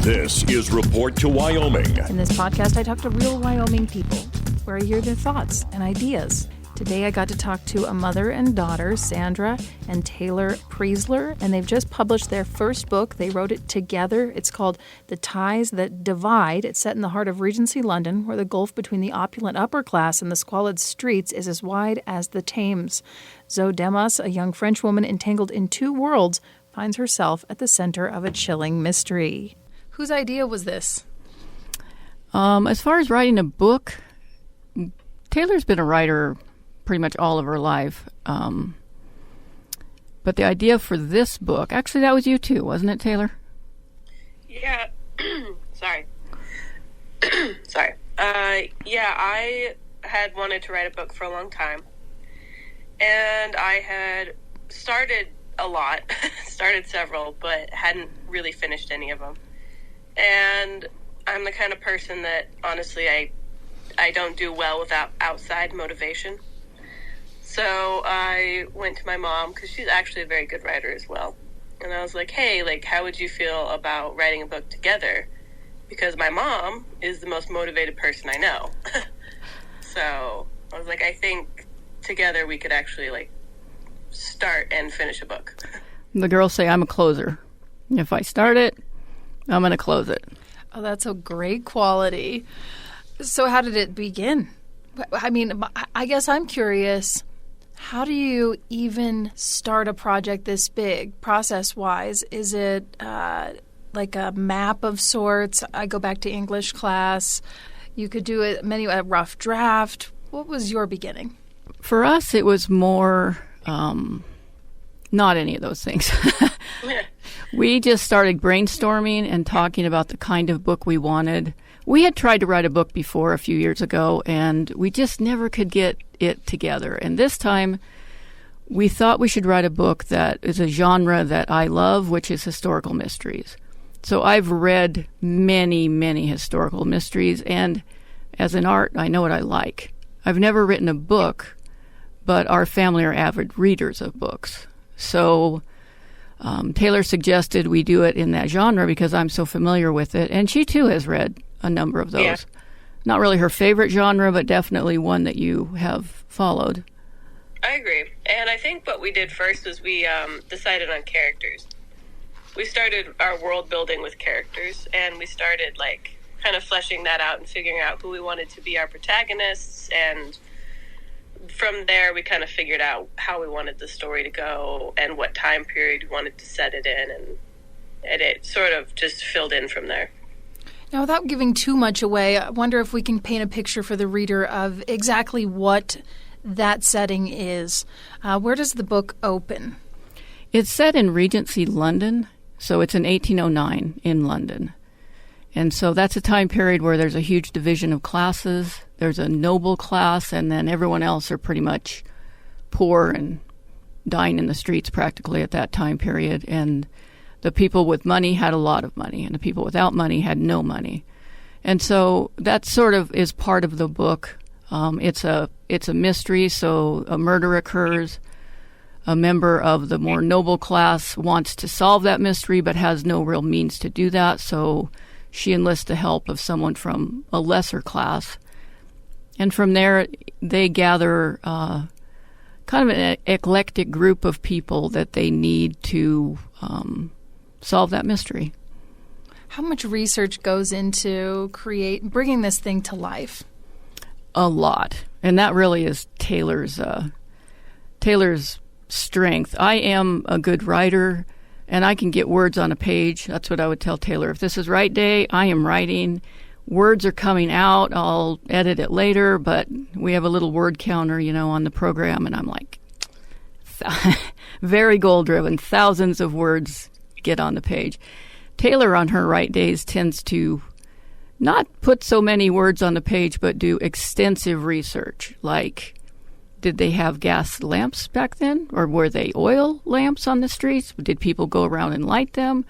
This is Report to Wyoming. In this podcast, I talk to real Wyoming people, where I hear their thoughts and ideas. Today, I got to talk to a mother and daughter, Sandra and Taylor Priesler, and they've just published their first book. They wrote it together. It's called The Ties That Divide. It's set in the heart of Regency, London, where the gulf between the opulent upper class and the squalid streets is as wide as the Thames. Zoe Demas, a young French woman entangled in two worlds, finds herself at the center of a chilling mystery. Whose idea was this? As far as writing a book, Taylor's been a writer pretty much all of her life. But the idea for this book, actually that was you too, wasn't it, Taylor? Yeah. Sorry. Sorry. Yeah, I had wanted to write a book for a long time. And I had started a lot, started several, but hadn't really finished any of them. And I'm the kind of person that, honestly, I don't do well without outside motivation. So I went to my mom, because she's actually a very good writer as well. And I was like, hey, how would you feel about writing a book together? Because my mom is the most motivated person I know. So I was like, I think together we could actually, start and finish a book. The girls say I'm a closer. If I start it, I'm going to close it. Oh, that's a great quality. So how did it begin? I mean, I guess I'm curious, how do you even start a project this big, process-wise? Is it like a map of sorts? I go back to English class. You could do a rough draft. What was your beginning? For us, it was more not any of those things. We just started brainstorming and talking about the kind of book we wanted. We had tried to write a book before a few years ago, and we just never could get it together. And this time, we thought we should write a book that is a genre that I love, which is historical mysteries. So I've read many, many historical mysteries, and as an art, I know what I like. I've never written a book, but our family are avid readers of books. So Taylor suggested we do it in that genre because I'm so familiar with it, and she too has read a number of those. Yeah. Not really her favorite genre, but definitely one that you have followed. I agree. And I think what we did first was we decided on characters. We started our world building with characters, and we started kind of fleshing that out and figuring out who we wanted to be our protagonists, and from there we kind of figured out how we wanted the story to go and what time period we wanted to set it in, and it sort of just filled in from there. Now, without giving too much away, I wonder if we can paint a picture for the reader of exactly what that setting is. Where does the book open? It's set in Regency, London, so it's in 1809 in London. And so that's a time period where there's a huge division of classes. There's a noble class, and then everyone else are pretty much poor and dying in the streets practically at that time period. And the people with money had a lot of money, and the people without money had no money. And so that sort of is part of the book. It's a mystery, so a murder occurs. A member of the more noble class wants to solve that mystery but has no real means to do that, so she enlists the help of someone from a lesser class. And from there, they gather kind of an eclectic group of people that they need to solve that mystery. How much research goes into bringing this thing to life? A lot. And that really is Taylor's strength. I am a good writer, and I can get words on a page. That's what I would tell Taylor. If this is right day, I am writing. Words are coming out. I'll edit it later, but we have a little word counter, on the program, and I'm like, very goal-driven. Thousands of words get on the page. Taylor, on her right days, tends to not put so many words on the page, but do extensive research, like, did they have gas lamps back then? Or were they oil lamps on the streets? Did people go around and light them?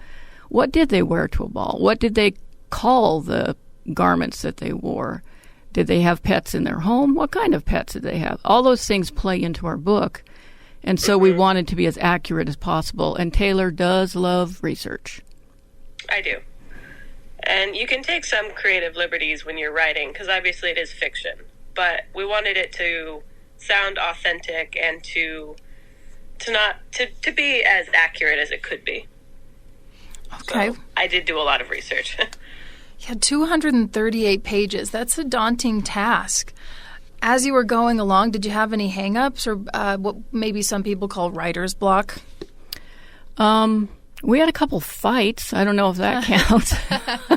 What did they wear to a ball? What did they call the garments that they wore? Did they have pets in their home? What kind of pets did they have? All those things play into our book. And so we wanted to be as accurate as possible. And Taylor does love research. I do. And you can take some creative liberties when you're writing, because obviously it is fiction. But we wanted it to sound authentic and to be as accurate as it could be. Okay. So I did do a lot of research. Yeah, 238 pages. That's a daunting task. As you were going along, did you have any hang-ups or what maybe some people call writer's block? We had a couple fights. I don't know if that counts.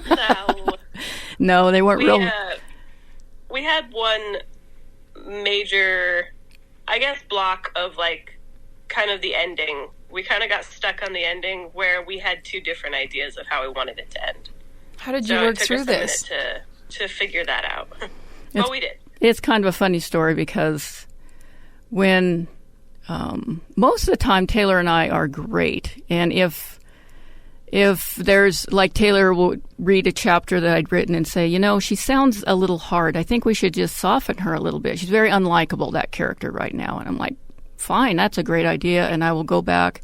No. No, they weren't real. We had one major, I guess, block of like kind of the ending. We kind of got stuck on the ending where we had two different ideas of how we wanted it to end. How did you work through this? It took us a minute to figure that out. But we did. It's kind of a funny story because when most of the time Taylor and I are great, and if there's like Taylor will read a chapter that I'd written and say, you know, she sounds a little hard. I think we should just soften her a little bit. She's very unlikable, that character right now. And I'm like, fine, that's a great idea, and I will go back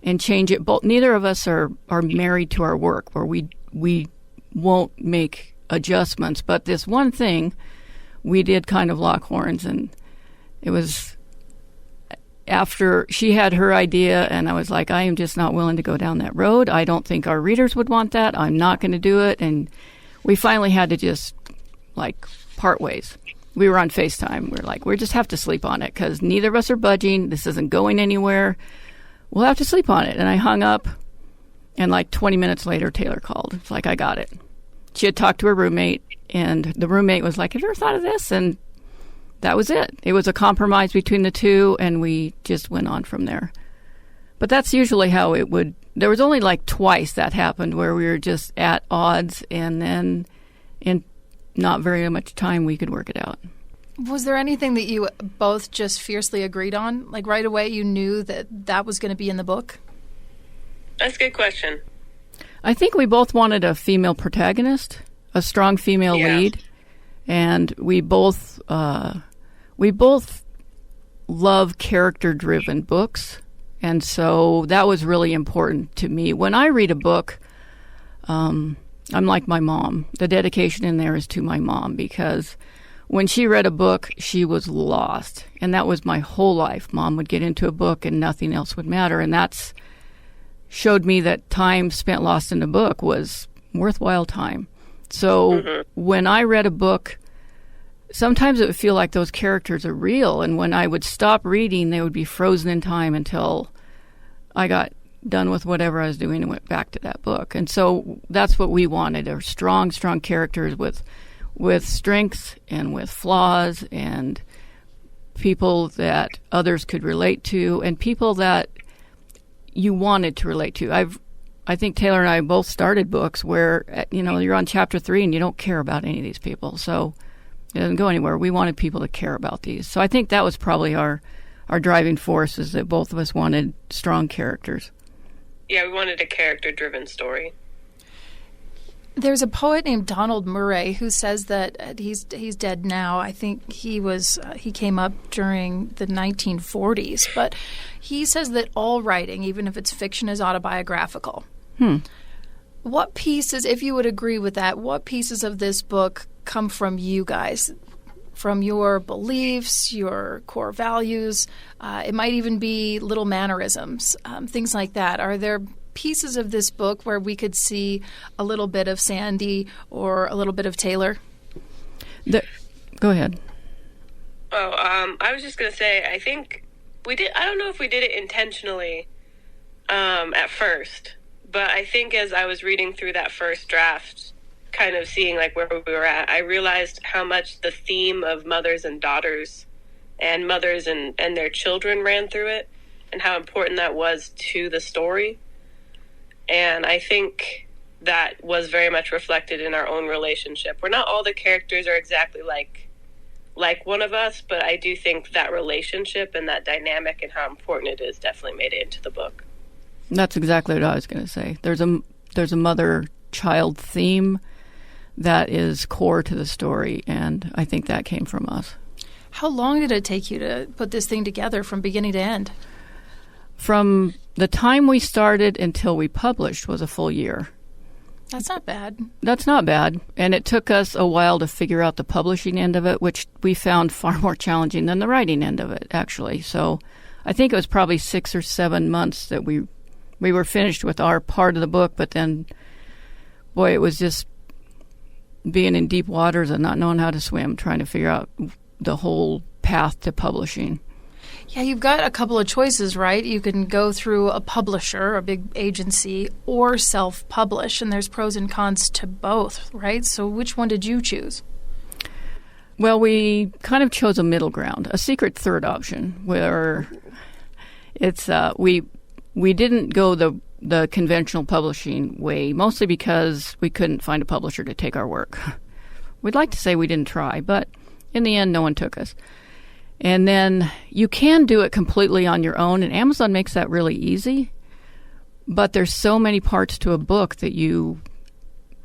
and change it. Both neither of us are married to our work where we won't make adjustments. But this one thing, we did kind of lock horns, and it was after she had her idea, and I was like, I am just not willing to go down that road. I don't think our readers would want that. I'm not going to do it. And we finally had to just, like, part ways. We were on FaceTime. We're like, we just have to sleep on it because neither of us are budging. This isn't going anywhere. We'll have to sleep on it. And I hung up, and like 20 minutes later, Taylor called. It's like, I got it. She had talked to her roommate, and the roommate was like, have you ever thought of this? And that was it. It was a compromise between the two, and we just went on from there. But that's usually how it would. There was only like twice that happened where we were just at odds, and then in not very much time we could work it out. Was there anything that you both just fiercely agreed on? Like right away you knew that was going to be in the book? That's a good question. I think we both wanted a female protagonist, a strong female lead, and we both love character-driven books, and so that was really important to me. When I read a book, I'm like my mom. The dedication in there is to my mom because when she read a book, she was lost, and that was my whole life. Mom would get into a book and nothing else would matter, and that's showed me that time spent lost in a book was worthwhile time. So when I read a book, sometimes it would feel like those characters are real, and when I would stop reading, they would be frozen in time until I got done with whatever I was doing and went back to that book. And so that's what we wanted, are strong characters with strengths and with flaws, and people that others could relate to, and people that you wanted to relate to. I think Taylor and I both started books where, you know, you're on chapter 3 and you don't care about any of these people. So it doesn't go anywhere. We wanted people to care about these. So I think that was probably our driving force, is that both of us wanted strong characters. Yeah, we wanted a character-driven story. There's a poet named Donald Murray who says that he's dead now. I think he came up during the 1940s, but he says that all writing, even if it's fiction, is autobiographical. What pieces, if you would agree with that, what pieces of this book come from you guys? From your beliefs, your core values? It might even be little mannerisms, things like that. Are there pieces of this book where we could see a little bit of Sandy or a little bit of Taylor? Go ahead. I was just going to say, I think we did. I don't know if we did it intentionally at first, but I think as I was reading through that first draft, kind of seeing like where we were at, I realized how much the theme of mothers and daughters and mothers and their children ran through it, and how important that was to the story. And I think that was very much reflected in our own relationship. Where not all the characters are exactly like one of us, but I do think that relationship and that dynamic and how important it is definitely made it into the book. That's exactly what I was going to say. There's a mother-child theme that is core to the story, and I think that came from us. How long did it take you to put this thing together from beginning to end? From the time we started until we published was a full year. That's not bad. That's not bad. And it took us a while to figure out the publishing end of it, which we found far more challenging than the writing end of it, actually. So I think it was probably 6 or 7 months that we were finished with our part of the book, but then, boy, it was just being in deep waters and not knowing how to swim, trying to figure out the whole path to publishing. Yeah, you've got a couple of choices, right? You can go through a publisher, a big agency, or self-publish, and there's pros and cons to both, right? So which one did you choose? Well, we kind of chose a middle ground, a secret third option, where it's we didn't go the conventional publishing way, mostly because we couldn't find a publisher to take our work. We'd like to say we didn't try, but in the end, no one took us. And then you can do it completely on your own, and Amazon makes that really easy. But there's so many parts to a book that you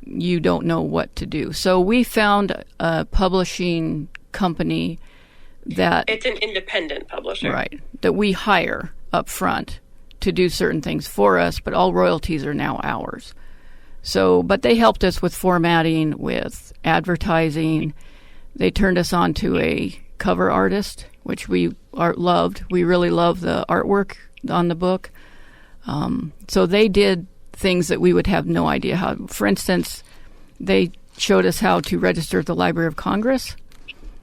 don't know what to do. So we found a publishing company that... It's an independent publisher. Right. That we hire up front to do certain things for us, but all royalties are now ours. So, but they helped us with formatting, with advertising. They turned us on to a cover artist, which we loved. We really love the artwork on the book. So they did things that we would have no idea how. For instance, they showed us how to register at the Library of Congress.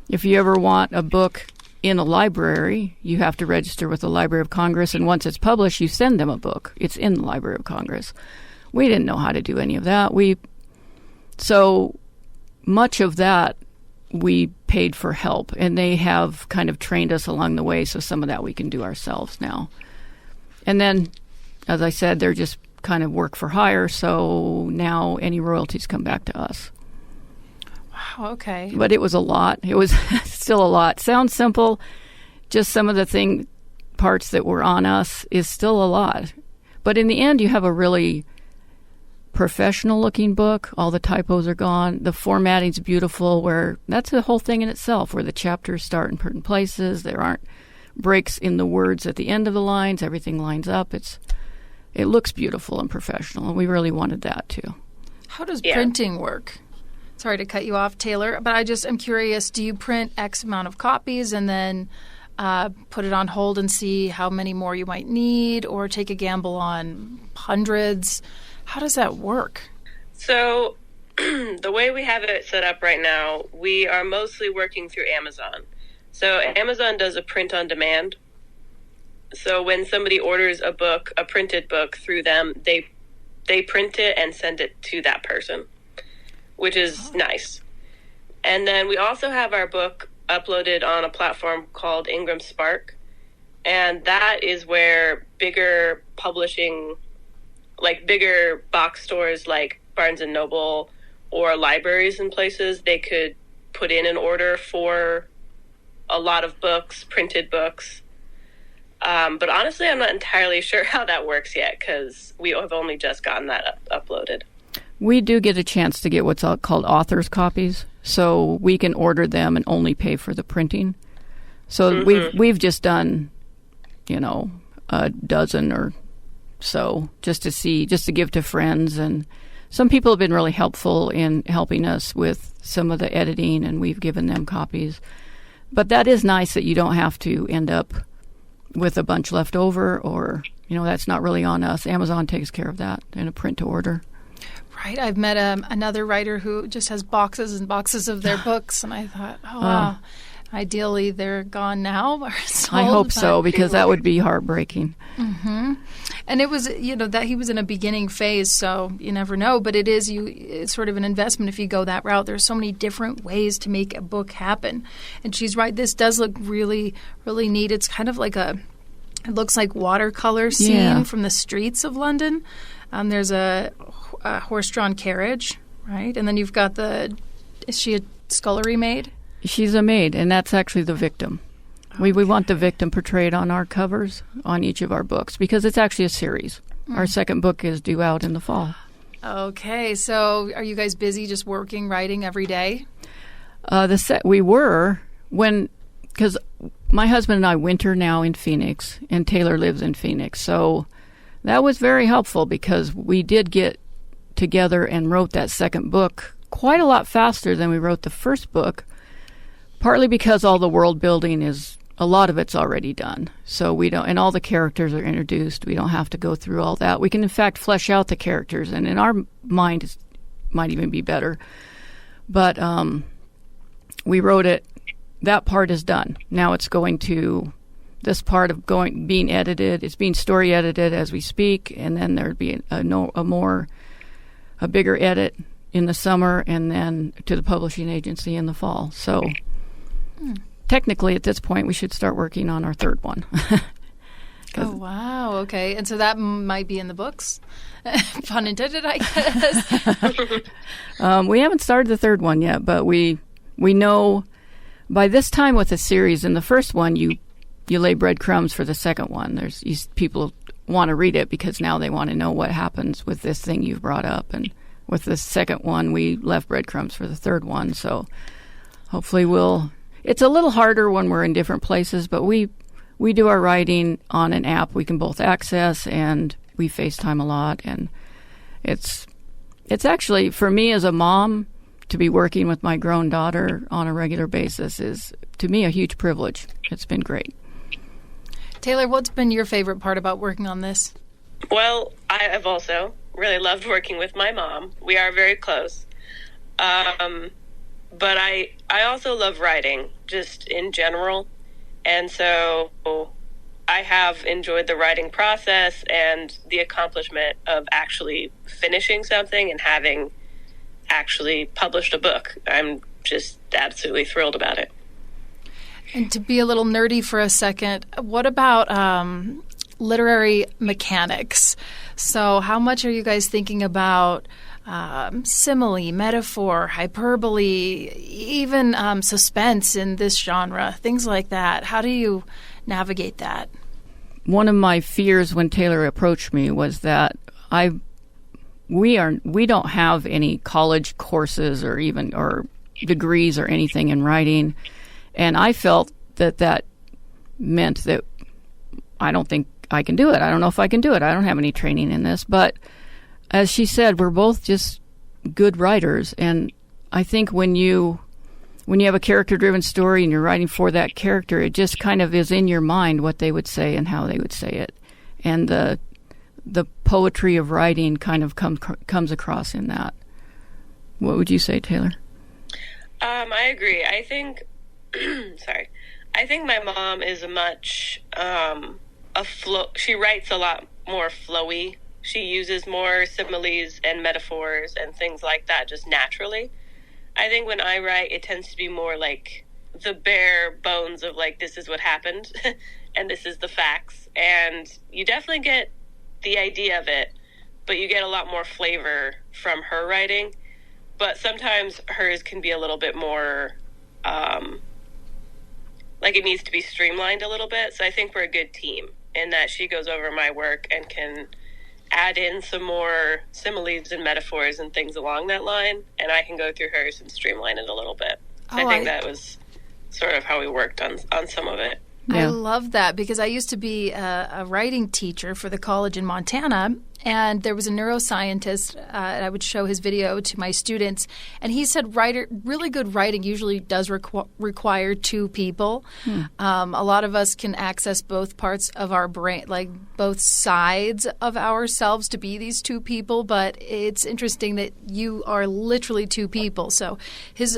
If you ever want a book in a library, you have to register with the Library of Congress, and once it's published, you send them a book. It's in the Library of Congress. We didn't know how to do any of that. So much of that we paid for help, and they have kind of trained us along the way, so some of that we can do ourselves now. And then, as I said, they're just kind of work for hire, so now any royalties come back to us. Wow, okay. But it was a lot. It was still a lot. Sounds simple, just some of the parts that were on us is still a lot. But in the end, you have a really professional-looking book. All the typos are gone. The formatting's beautiful, where that's a whole thing in itself, where the chapters start in certain places. There aren't breaks in the words at the end of the lines. Everything lines up. It looks beautiful and professional, and we really wanted that, too. How does printing work? Sorry to cut you off, Taylor, but I'm curious, do you print X amount of copies and then put it on hold and see how many more you might need, or take a gamble on hundreds? How does that work? So the way we have it set up right now, we are mostly working through Amazon. So Amazon does a print on demand. So when somebody orders a printed book through them, they print it and send it to that person, which is nice. And then we also have our book uploaded on a platform called Ingram Spark. And that is where bigger publishing, like bigger box stores like Barnes & Noble or libraries and places, they could put in an order for a lot of books, printed books. But honestly, I'm not entirely sure how that works yet, because we have only just gotten that uploaded. We do get a chance to get what's called author's copies, so we can order them and only pay for the printing. So we've just done, a dozen or so just to give to friends, and some people have been really helpful in helping us with some of the editing, and we've given them copies. But that is nice that you don't have to end up with a bunch left over, or that's not really on us. Amazon takes care of that in a print to order. Right. I've met another writer who just has boxes and boxes of their books, and I thought, wow. Ideally, they're gone now. Or sold, I hope so, because that would be heartbreaking. Mm-hmm. And it was, that he was in a beginning phase, so you never know. But it's sort of an investment if you go that route. There's so many different ways to make a book happen. And she's right. This does look really, really neat. It's kind of like it looks like watercolor scene from the streets of London. There's a horse-drawn carriage, right? And then you've got is she a scullery maid? She's a maid, and that's actually the victim. Okay. We want the victim portrayed on our covers on each of our books, because it's actually a series. Our second book is due out in the fall. Okay, so are you guys busy just working, writing every day? We were, because my husband and I winter now in Phoenix, and Taylor lives in Phoenix, so that was very helpful, because we did get together and wrote that second book quite a lot faster than we wrote the first book, partly because all the world building a lot of it's already done. So we don't, and all the characters are introduced. We don't have to go through all that. We can, in fact, flesh out the characters, and in our mind, it might even be better. But we wrote it. That part is done. Now it's going to this part of being edited. It's being story edited as we speak, and then there'd be a bigger edit in the summer, and then to the publishing agency in the fall. So technically, at this point, we should start working on our third one. Oh, wow. Okay. And so that might be in the books. Pun intended, I guess. We haven't started the third one yet, but we know by this time with the series, in the first one, you lay breadcrumbs for the second one. People want to read it because now they want to know what happens with this thing you've brought up. And with the second one, we left breadcrumbs for the third one. So hopefully it's a little harder when we're in different places, but we do our writing on an app we can both access, and we FaceTime a lot. And it's actually, for me as a mom, to be working with my grown daughter on a regular basis is, to me, a huge privilege. It's been great. Taylor, what's been your favorite part about working on this? Well, I have also really loved working with my mom. We are very close. But I also love writing, just in general. And so I have enjoyed the writing process and the accomplishment of actually finishing something and having actually published a book. I'm just absolutely thrilled about it. And to be a little nerdy for a second, what about literary mechanics? So how much are you guys thinking about simile, metaphor, hyperbole, even suspense in this genre, things like that? How do you navigate that? One of my fears when Taylor approached me was that we don't have any college courses or degrees or anything in writing, and I felt that meant that I don't think I can do it. I don't know if I can do it. I don't have any training in this. But as she said, we're both just good writers, and I think when you have a character-driven story and you're writing for that character, it just kind of is in your mind what they would say and how they would say it, and the poetry of writing kind of comes across in that. What would you say, Taylor? I agree. I think, I think my mom is she writes a lot more flowy. She uses more similes and metaphors and things like that just naturally. I think when I write, it tends to be more like the bare bones of like, this is what happened and this is the facts. And you definitely get the idea of it, but you get a lot more flavor from her writing. But sometimes hers can be a little bit more, like it needs to be streamlined a little bit. So I think we're a good team in that she goes over my work and can add in some more similes and metaphors and things along that line, and I can go through hers and streamline it a little bit. I think that was sort of how we worked on some of it. Yeah. I love that because I used to be a writing teacher for the college in Montana, and there was a neuroscientist, and I would show his video to my students, and he said really good writing usually does require two people. A lot of us can access both parts of our brain, like both sides of ourselves to be these two people, but it's interesting that you are literally two people. So his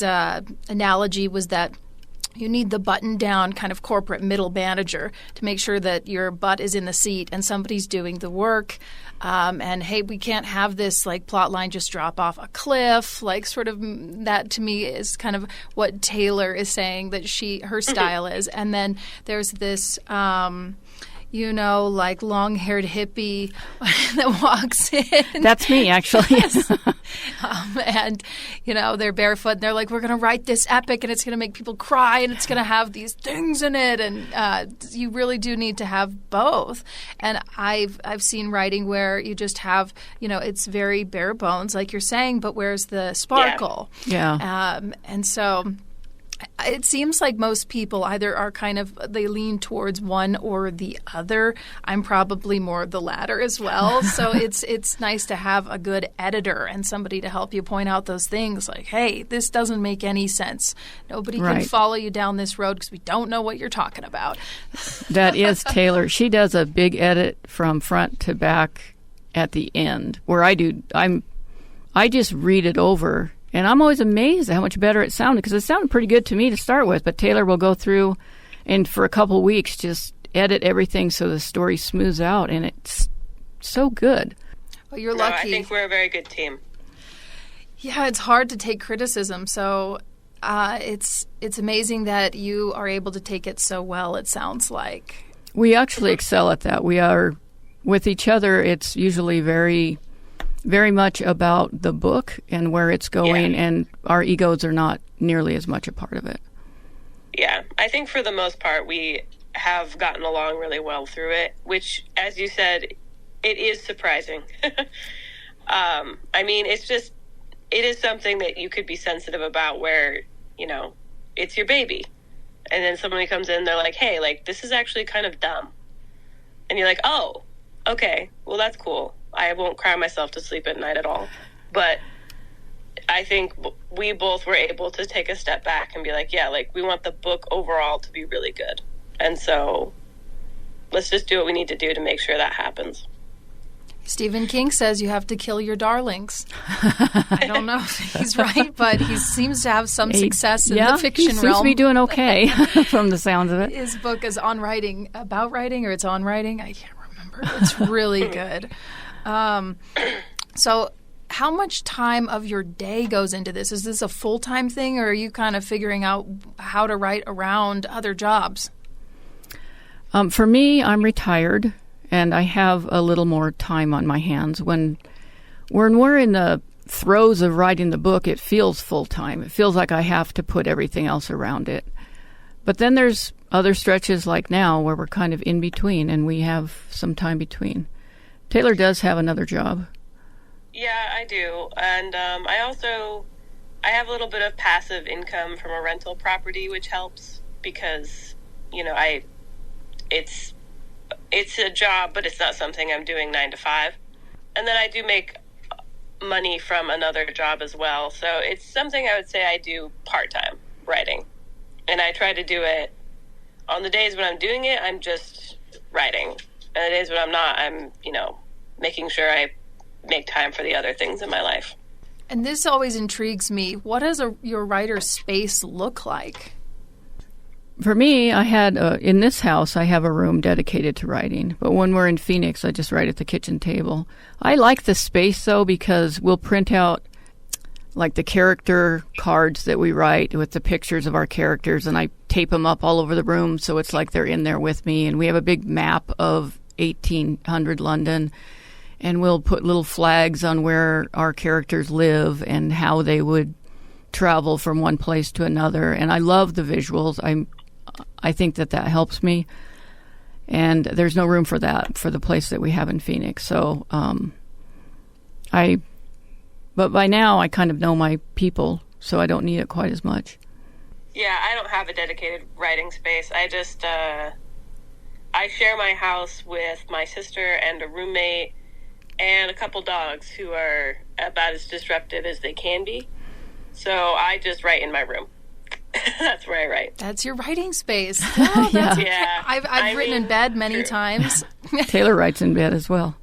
analogy was that you need the button-down kind of corporate middle manager to make sure that your butt is in the seat and somebody's doing the work. And, hey, we can't have this, like, plot line just drop off a cliff. Like, sort of that, to me, is kind of what Taylor is saying that her style is. And then there's this like long-haired hippie that walks in. That's me, actually. Yes. And, they're barefoot, and they're like, we're going to write this epic, and it's going to make people cry, and it's going to have these things in it. And you really do need to have both. And I've seen writing where you just have, it's very bare bones, like you're saying, but where's the sparkle? Yeah. And so It seems like most people either are they lean towards one or the other. I'm probably more the latter as well. So it's nice to have a good editor and somebody to help you point out those things like, hey, this doesn't make any sense. Nobody can follow you down this road because we don't know what you're talking about. That is Taylor. She does a big edit from front to back at the end, where I just read it over. And I'm always amazed at how much better it sounded, because it sounded pretty good to me to start with. But Taylor will go through and for a couple weeks just edit everything so the story smooths out, and it's so good. Well, you're lucky. I think we're a very good team. Yeah, it's hard to take criticism. So it's amazing that you are able to take it so well, it sounds like. We actually excel at that. We are, with each other, it's usually very much about the book and where it's going, and our egos are not nearly as much a part of it. Yeah, I think for the most part we have gotten along really well through it, which, as you said, it is surprising. I mean, it is something that you could be sensitive about where, it's your baby. And then somebody comes in, they're like, hey, like, this is actually kind of dumb. And you're like, oh, okay, well, that's cool. I won't cry myself to sleep at night at all. But I think we both were able to take a step back and be like, yeah, like, we want the book overall to be really good. And so let's just do what we need to do to make sure that happens. Stephen King says you have to kill your darlings. I don't know if he's right, but he seems to have some success in the fiction realm. He seems to be doing okay from the sounds of it. His book is about writing, or it's on writing. I can't remember. It's really good. So how much time of your day goes into this? Is this a full-time thing, or are you kind of figuring out how to write around other jobs? For me, I'm retired, and I have a little more time on my hands. When we're in the throes of writing the book, it feels full-time. It feels like I have to put everything else around it. But then there's other stretches like now where we're kind of in between, and we have some time between. Taylor does have another job. Yeah, I do. And I have a little bit of passive income from a rental property, which helps because, it's a job, but it's not something I'm doing 9 to 5. And then I do make money from another job as well. So it's something I would say I do part-time, writing. And I try to do it on the days when I'm doing it, I'm just writing. And the days when I'm not, I'm, making sure I make time for the other things in my life. And this always intrigues me. What does your writer's space look like? For me, I had, in this house, I have a room dedicated to writing. But when we're in Phoenix, I just write at the kitchen table. I like the space, though, because we'll print out, like, the character cards that we write with the pictures of our characters, and I tape them up all over the room so it's like they're in there with me. And we have a big map of 1800 London, and we'll put little flags on where our characters live and how they would travel from one place to another. And I love the visuals. I think that helps me. And there's no room for that for the place that we have in Phoenix. So, but by now I kind of know my people, so I don't need it quite as much. Yeah, I don't have a dedicated writing space. I just, I share my house with my sister and a roommate and a couple dogs who are about as disruptive as they can be. So I just write in my room. That's where I write. That's your writing space. Oh, yeah. I've written in bed many times. Taylor writes in bed as well.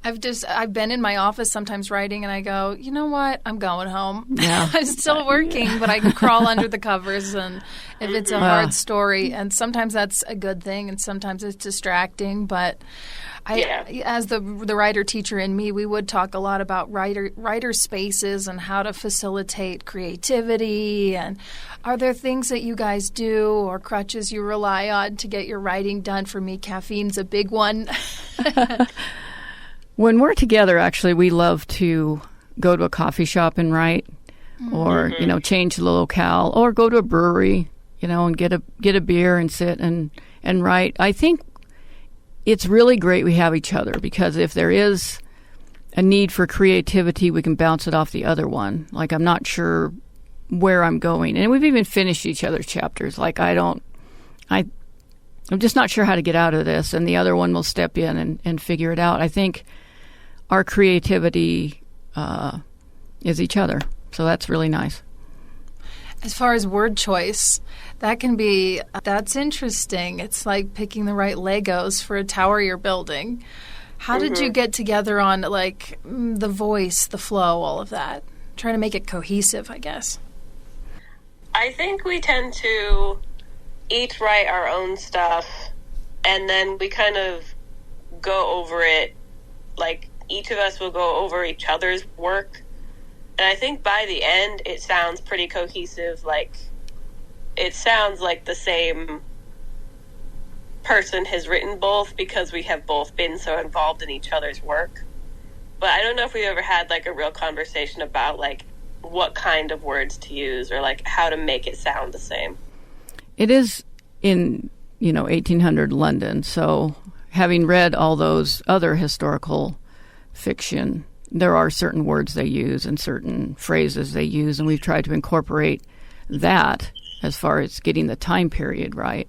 I've been in my office sometimes writing, and I go, you know what? I'm going home. Yeah. I'm still working, but I can crawl under the covers, and if it's a hard story, and sometimes that's a good thing, and sometimes it's distracting. But as the writer teacher in me, we would talk a lot about writer spaces and how to facilitate creativity. And are there things that you guys do or crutches you rely on to get your writing done? For me, caffeine's a big one. When we're together, actually, we love to go to a coffee shop and write, or change the locale, or go to a brewery, and get a beer and sit and write. I think it's really great we have each other, because if there is a need for creativity, we can bounce it off the other one. Like, I'm not sure where I'm going. And we've even finished each other's chapters. Like, I'm just not sure how to get out of this, and the other one will step in and figure it out. I think our creativity is each other, so that's really nice. As far as word choice, that's interesting. It's like picking the right Legos for a tower you're building. How did you get together on, like, the voice, the flow, all of that? Trying to make it cohesive, I guess. I think we tend to each write our own stuff, and then we kind of go over it. Like, each of us will go over each other's work. And I think by the end, it sounds pretty cohesive. Like, it sounds like the same person has written both, because we have both been so involved in each other's work. But I don't know if we've ever had, like, a real conversation about, like, what kind of words to use, or, like, how to make it sound the same. It is in, 1800 London, so having read all those other historical fiction, there are certain words they use and certain phrases they use, and we've tried to incorporate that as far as getting the time period right.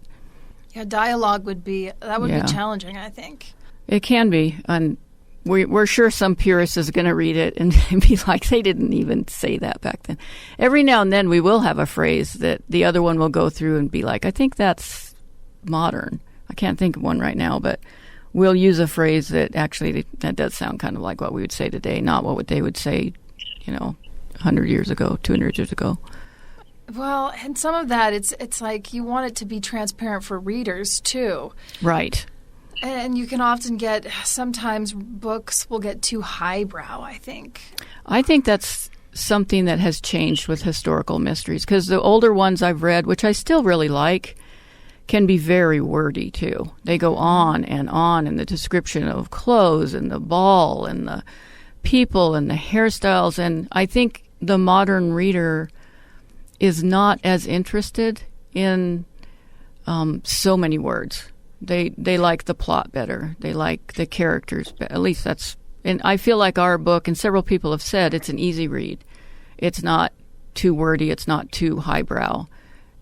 Yeah, dialogue would be challenging, I think. It can be, and we're sure some purist is going to read it and be like, they didn't even say that back then. Every now and then we will have a phrase that the other one will go through and be like, I think that's modern. I can't think of one right now, but we'll use a phrase that actually that does sound kind of like what we would say today, not what they would say, 100 years ago, 200 years ago. Well, and some of that, it's like you want it to be transparent for readers, too. Right. And you can often sometimes books will get too highbrow, I think. I think that's something that has changed with historical mysteries, because the older ones I've read, which I still really like, can be very wordy, too. They go on in the description of clothes and the ball and the people and the hairstyles. And I think the modern reader is not as interested in so many words. They like the plot better. They like the characters better. At least that's... And I feel like our book, and several people have said, it's an easy read. It's not too wordy. It's not too highbrow.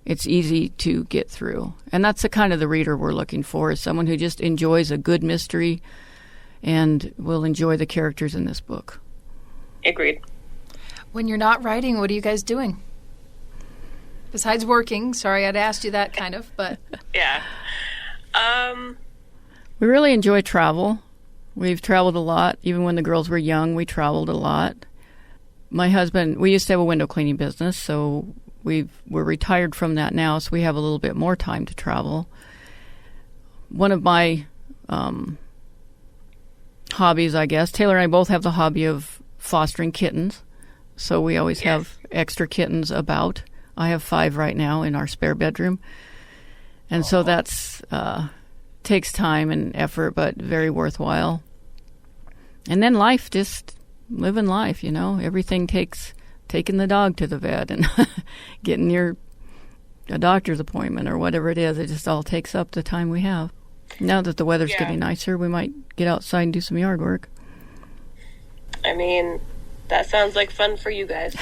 It's easy to get through. And that's the kind of the reader we're looking for, is someone who just enjoys a good mystery and will enjoy the characters in this book. Agreed. When you're not writing, what are you guys doing? Besides working. Sorry, I'd asked you that kind of, but... Yeah. We really enjoy travel. We've traveled a lot. Even when the girls were young, we traveled a lot. My husband, we used to have a window cleaning business, so we're retired from that now, so we have a little bit more time to travel. One of my hobbies, I guess, Taylor and I both have the hobby of fostering kittens, so we always have extra kittens about. I have 5 right now in our spare bedroom. And so that's takes time and effort, but very worthwhile. And then life, just living life, Everything takes taking the dog to the vet and getting a doctor's appointment or whatever it is. It just all takes up the time we have. Now that the weather's getting nicer, we might get outside and do some yard work. I mean, that sounds like fun for you guys.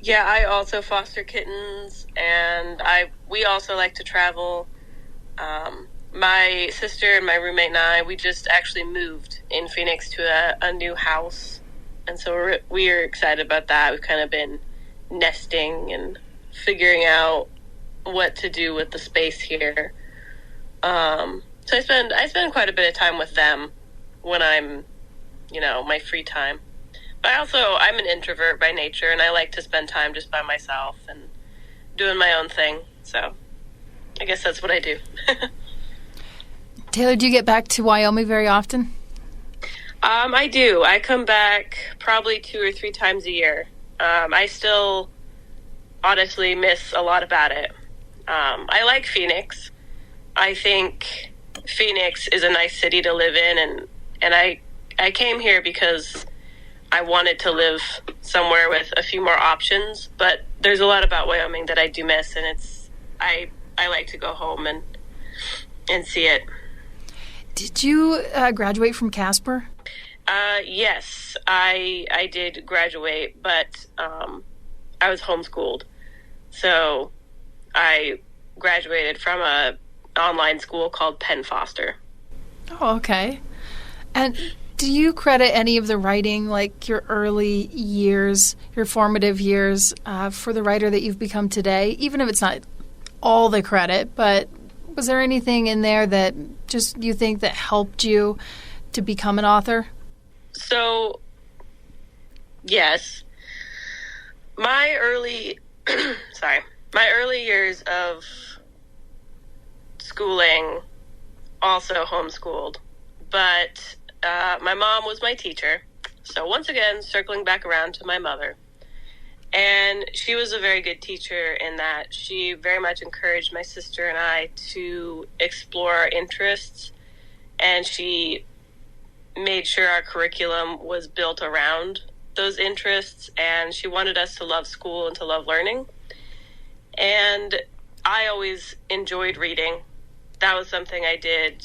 Yeah, I also foster kittens, and we also like to travel. My sister and my roommate and I, we just actually moved in Phoenix to a new house, and so we're excited about that. We've kind of been nesting and figuring out what to do with the space here. So I spend quite a bit of time with them when I'm, my free time. But I'm an introvert by nature, and I like to spend time just by myself and doing my own thing. So I guess that's what I do. Taylor, do you get back to Wyoming very often? I do. I come back probably 2 or 3 times a year. I still honestly miss a lot about it. I like Phoenix. I think Phoenix is a nice city to live in, and I came here because I wanted to live somewhere with a few more options, but there's a lot about Wyoming that I do miss, and I like to go home and see it. Did you graduate from Casper? Yes, I did graduate, but I was homeschooled. So I graduated from a online school called Penn Foster. Oh, okay. And do you credit any of the writing, like your early years, your formative years, for the writer that you've become today? Even if it's not all the credit, but was there anything in there that just you think that helped you to become an author? So, yes. My early years of schooling, also homeschooled, but my mom was my teacher. So once again, circling back around to my mother. And she was a very good teacher in that she very much encouraged my sister and I to explore our interests. And she made sure our curriculum was built around those interests. And she wanted us to love school and to love learning. And I always enjoyed reading. That was something I did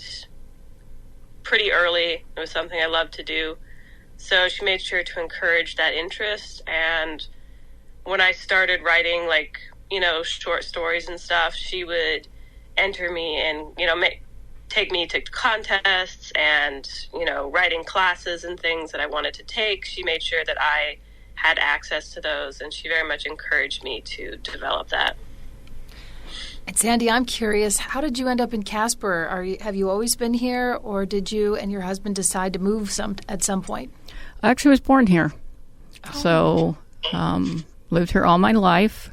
pretty early. It was something I loved to do. So she made sure to encourage that interest. And when I started writing, like, short stories and stuff, she would enter me and, take me to contests and, writing classes and things that I wanted to take. She made sure that I had access to those, and she very much encouraged me to develop that. And Sandy, I'm curious, how did you end up in Casper? Have you always been here, or did you and your husband decide to move at some point? I actually was born here. So lived here all my life.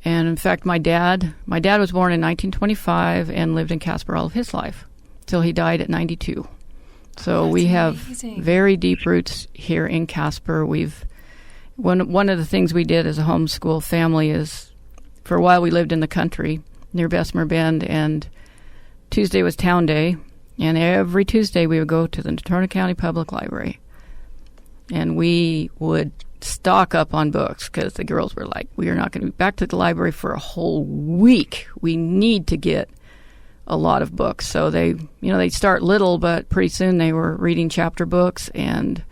And in fact, my dad was born in 1925 and lived in Casper all of his life till he died at 92. So we have very deep roots here in Casper. One of the things we did as a homeschool family is, for a while we lived in the country near Bessemer Bend, and Tuesday was town day, and every Tuesday we would go to the Natrona County Public Library, and we would stock up on books because the girls were like, we are not going to be back to the library for a whole week. We need to get a lot of books. So they'd start little, but pretty soon they were reading chapter books. And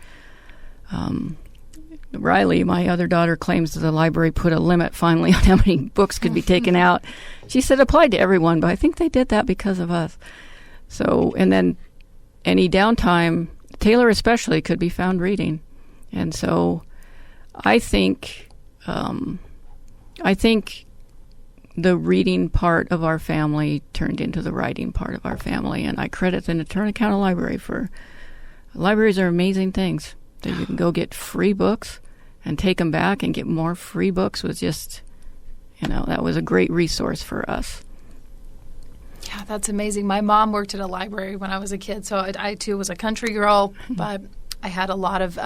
Riley, my other daughter, claims that the library put a limit finally on how many books could be taken out. She said it applied to everyone, but I think they did that because of us. So, and then any downtime, Taylor especially, could be found reading. And so I think the reading part of our family turned into the writing part of our family, and I credit the Natrona County Library for. Libraries are amazing things. That you can go get free books and take them back and get more free books was just, that was a great resource for us. Yeah, that's amazing. My mom worked at a library when I was a kid, so I too was a country girl, but I had a lot of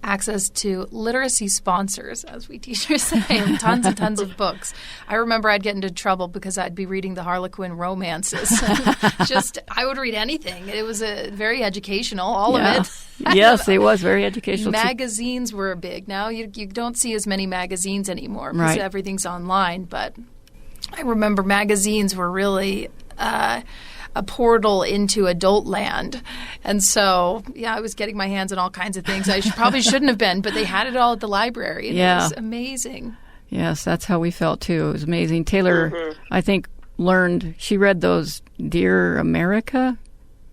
access to literacy sponsors, as we teachers say, and tons of books. I remember I'd get into trouble because I'd be reading the Harlequin romances. I would read anything. It was very educational, all of it. Yes, it was very educational. Magazines were big. Now you don't see as many magazines anymore because right. Everything's online. But I remember magazines were really a portal into adult land. And so, I was getting my hands on all kinds of things I probably shouldn't have been, but they had it all at the library. And It was amazing. Yes, that's how we felt, too. It was amazing. Taylor, I think, she read those Dear America.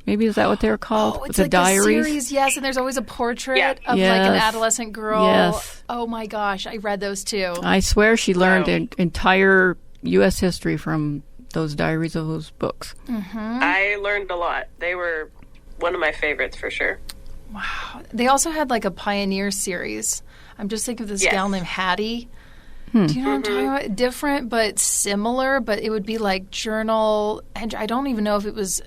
Maybe is that what they were called? Oh, it's the like diaries? a series, yes, and there's always a portrait of yes. like an adolescent girl. Yes. Oh, my gosh, I read those, too. I swear she learned entire U.S. history from those diaries of those books. Mm-hmm. I learned a lot. They were one of my favorites for sure. Wow. They also had like a Pioneer series. I'm just thinking of this gal named Hattie. Do you know what I'm talking about? Different but similar, but it would be like journal, and I don't even know if it was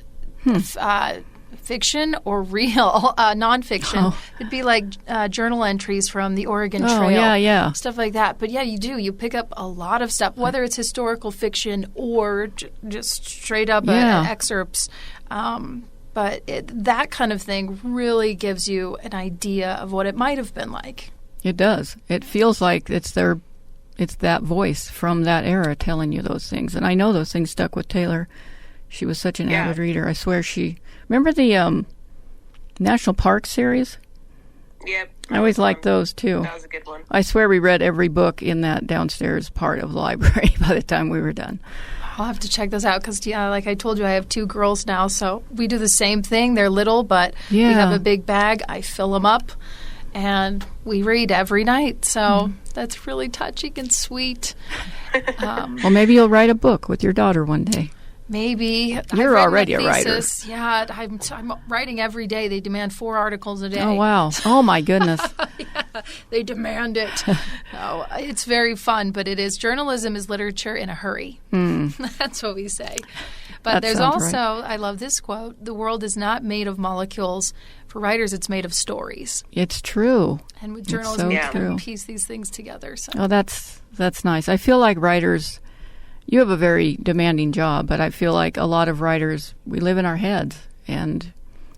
fiction or real, nonfiction. Oh. It'd be like journal entries from the Oregon Trail. Stuff like that. But you do. You pick up a lot of stuff, whether it's historical fiction or just straight up excerpts. But that kind of thing really gives you an idea of what it might have been like. It does. It feels like it's that voice from that era telling you those things. And I know those things stuck with Taylor. She was such an avid reader. I swear remember the National Park series. Yep. I always liked those, too. That was a good one. I swear we read every book in that downstairs part of the library by the time we were done. I'll have to check those out because, like I told you, I have 2 girls now, so we do the same thing. They're little, but we have a big bag. I fill them up, and we read every night. So that's really touching and sweet. Well, maybe you'll write a book with your daughter one day. Maybe. You're already a writer. Yeah, I'm writing every day. They demand 4 articles a day. Oh, wow. Oh, my goodness. Yeah, they demand it. Oh, it's very fun, but it is. Journalism is literature in a hurry. That's what we say. But That there's sounds also, right. I love this quote, the world is not made of molecules. For writers, it's made of stories. It's true. And with It's journalism, so you can true. piece these things together. So. Oh, that's nice. I feel like writers, you have a very demanding job, but I feel like a lot of writers, we live in our heads, and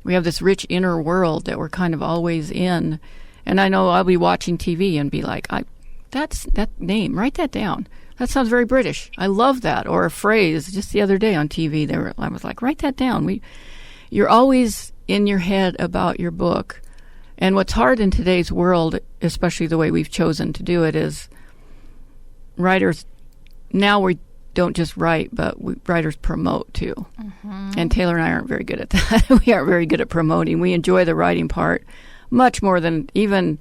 we have this rich inner world that we're kind of always in. And I know I'll be watching TV and be like, that's that name, write that down. That sounds very British. I love that. Or a phrase. Just the other day on TV, I was like, write that down. You're always in your head about your book. And what's hard in today's world, especially the way we've chosen to do it, is writers, now we don't just write, but writers promote too. And Taylor and I aren't very good at that. We aren't very good at promoting. We enjoy the writing part much more than even,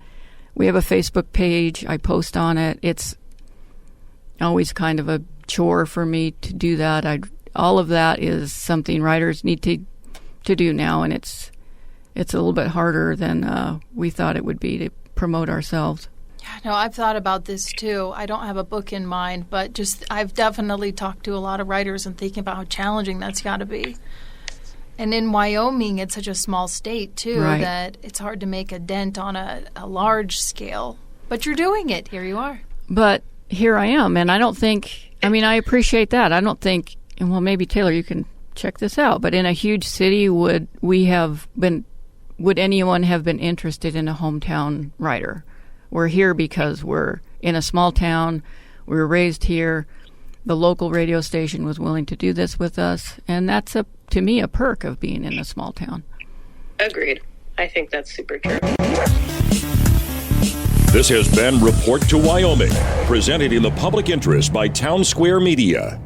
we have a Facebook page. I post on it. It's always kind of a chore for me to do that. All of that is something writers need to do now, and it's a little bit harder than we thought it would be to promote ourselves. Yeah, no, I've thought about this too. I don't have a book in mind, but I've definitely talked to a lot of writers and thinking about how challenging that's got to be. And in Wyoming, it's such a small state too, Right. that it's hard to make a dent on a large scale. But you're doing it. Here you are. But here I am, and I I appreciate that. I don't think, well, maybe Taylor, you can check this out, but in a huge city, would anyone have been interested in a hometown writer? We're here because we're in a small town. We were raised here. The local radio station was willing to do this with us, and that's, to me, a perk of being in a small town. Agreed. I think that's super true. This has been Report to Wyoming, presented in the public interest by Town Square Media.